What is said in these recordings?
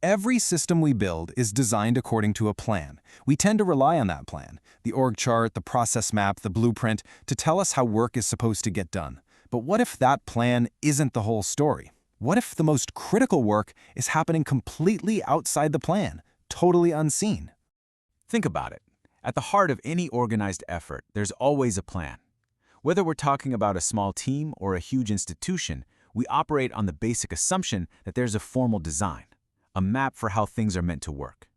Every system we build is designed according to a plan. We tend to rely on that plan, the org chart, the process map, the blueprint, to tell us how work is supposed to get done. But what if that plan isn't the whole story? What if the most critical work is happening completely outside the plan, totally unseen? Think about it. At the heart of any organized effort, there's always a plan. Whether we're talking about a small team or a huge institution, we operate on the basic assumption that there's a formal design, a map for how things are meant to work.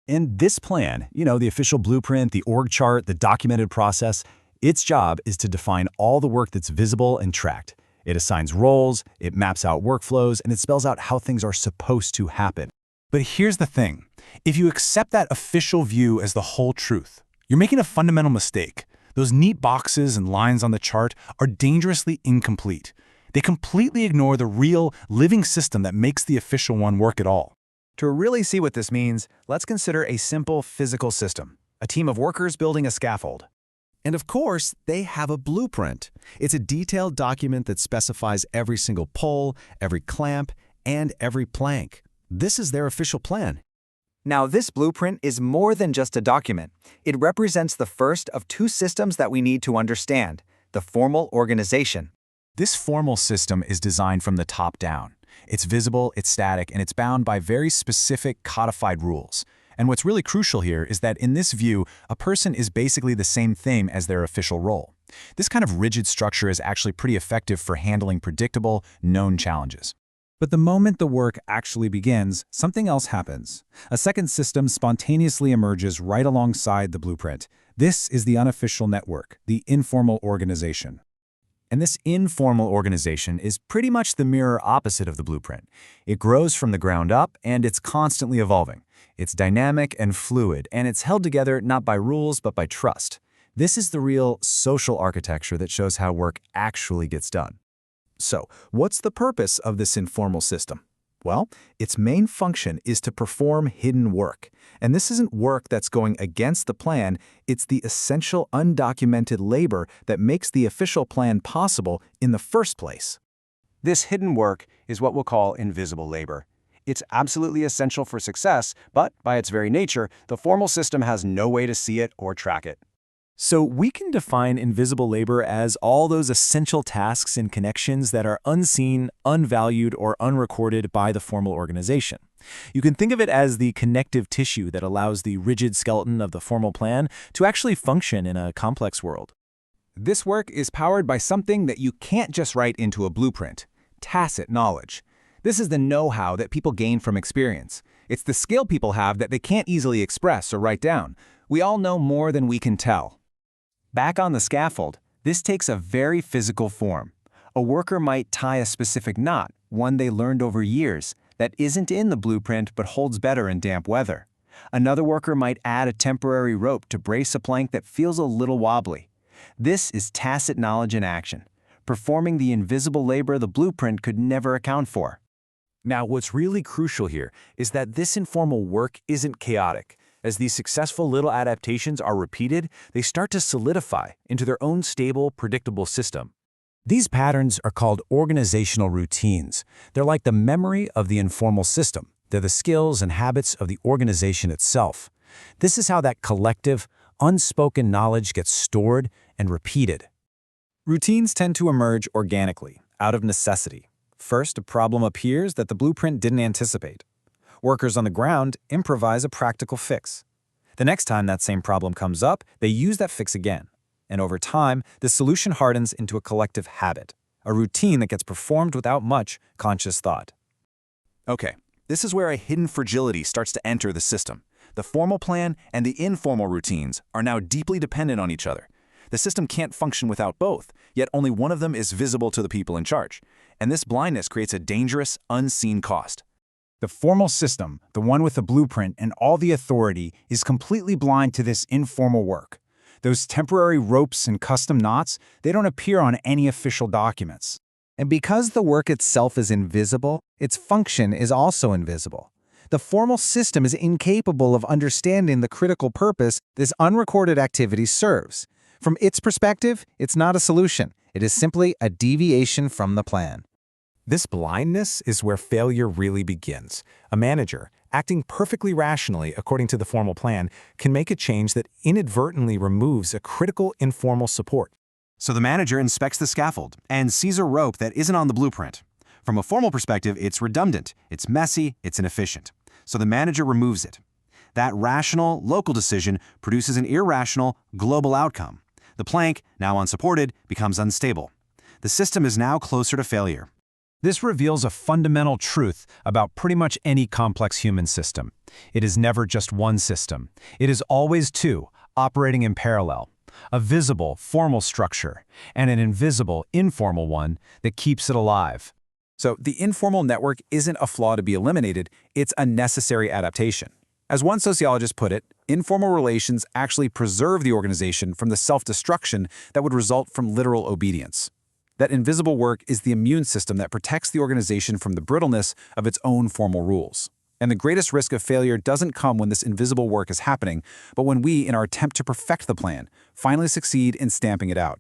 And this plan, the official blueprint, the org chart, the documented process, its job is to define all the work that's visible and tracked. It assigns roles, it maps out workflows, and it spells out how things are supposed to happen. But here's the thing. If you accept that official view as the whole truth, you're making a fundamental mistake. Those neat boxes and lines on the chart are dangerously incomplete. They completely ignore the real, living system that makes the official one work at all. To really see what this means, let's consider a simple physical system, a team of workers building a scaffold. And of course, they have a blueprint. It's a detailed document that specifies every single pole, every clamp, and every plank. This is their official plan. Now, this blueprint is more than just a document. It represents the first of two systems that we need to understand: the formal organization. This formal system is designed from the top down. It's visible, it's static, and it's bound by very specific codified rules. And what's really crucial here is that in this view, a person is basically the same thing as their official role. This kind of rigid structure is actually pretty effective for handling predictable, known challenges. But the moment the work actually begins, something else happens. A second system spontaneously emerges right alongside the blueprint. This is the unofficial network, the informal organization. And this informal organization is pretty much the mirror opposite of the blueprint. It grows from the ground up, and it's constantly evolving. It's dynamic and fluid, and it's held together not by rules but by trust. This is the real social architecture that shows how work actually gets done. So, what's the purpose of this informal system? Well, its main function is to perform hidden work. And this isn't work that's going against the plan, it's the essential undocumented labor that makes the official plan possible in the first place. This hidden work is what we'll call invisible labor. It's absolutely essential for success, but by its very nature, the formal system has no way to see it or track it. So we can define invisible labor as all those essential tasks and connections that are unseen, unvalued, or unrecorded by the formal organization. You can think of it as the connective tissue that allows the rigid skeleton of the formal plan to actually function in a complex world. This work is powered by something that you can't just write into a blueprint: tacit knowledge. This is the know-how that people gain from experience. It's the skill people have that they can't easily express or write down. We all know more than we can tell. Back on the scaffold, this takes a very physical form. A worker might tie a specific knot, one they learned over years, that isn't in the blueprint but holds better in damp weather. Another worker might add a temporary rope to brace a plank that feels a little wobbly. This is tacit knowledge in action, performing the invisible labor the blueprint could never account for. Now, what's really crucial here is that this informal work isn't chaotic. As these successful little adaptations are repeated, they start to solidify into their own stable, predictable system. These patterns are called organizational routines. They're like the memory of the informal system. They're the skills and habits of the organization itself. This is how that collective, unspoken knowledge gets stored and repeated. Routines tend to emerge organically, out of necessity. First, a problem appears that the blueprint didn't anticipate. Workers on the ground improvise a practical fix. The next time that same problem comes up, they use that fix again. And over time, the solution hardens into a collective habit, a routine that gets performed without much conscious thought. Okay, this is where a hidden fragility starts to enter the system. The formal plan and the informal routines are now deeply dependent on each other. The system can't function without both, yet only one of them is visible to the people in charge. And this blindness creates a dangerous, unseen cost. The formal system, the one with the blueprint and all the authority, is completely blind to this informal work. Those temporary ropes and custom knots, they don't appear on any official documents. And because the work itself is invisible, its function is also invisible. The formal system is incapable of understanding the critical purpose this unrecorded activity serves. From its perspective, it's not a solution. It is simply a deviation from the plan. This blindness is where failure really begins. A manager, acting perfectly rationally according to the formal plan, can make a change that inadvertently removes a critical informal support. So the manager inspects the scaffold and sees a rope that isn't on the blueprint. From a formal perspective, it's redundant, it's messy, it's inefficient. So the manager removes it. That rational, local decision produces an irrational, global outcome. The plank, now unsupported, becomes unstable. The system is now closer to failure. This reveals a fundamental truth about pretty much any complex human system. It is never just one system. It is always two, operating in parallel. A visible, formal structure, and an invisible, informal one that keeps it alive. So the informal network isn't a flaw to be eliminated, it's a necessary adaptation. As one sociologist put it, informal relations actually preserve the organization from the self-destruction that would result from literal obedience. That invisible work is the immune system that protects the organization from the brittleness of its own formal rules. And the greatest risk of failure doesn't come when this invisible work is happening, but when we, in our attempt to perfect the plan, finally succeed in stamping it out.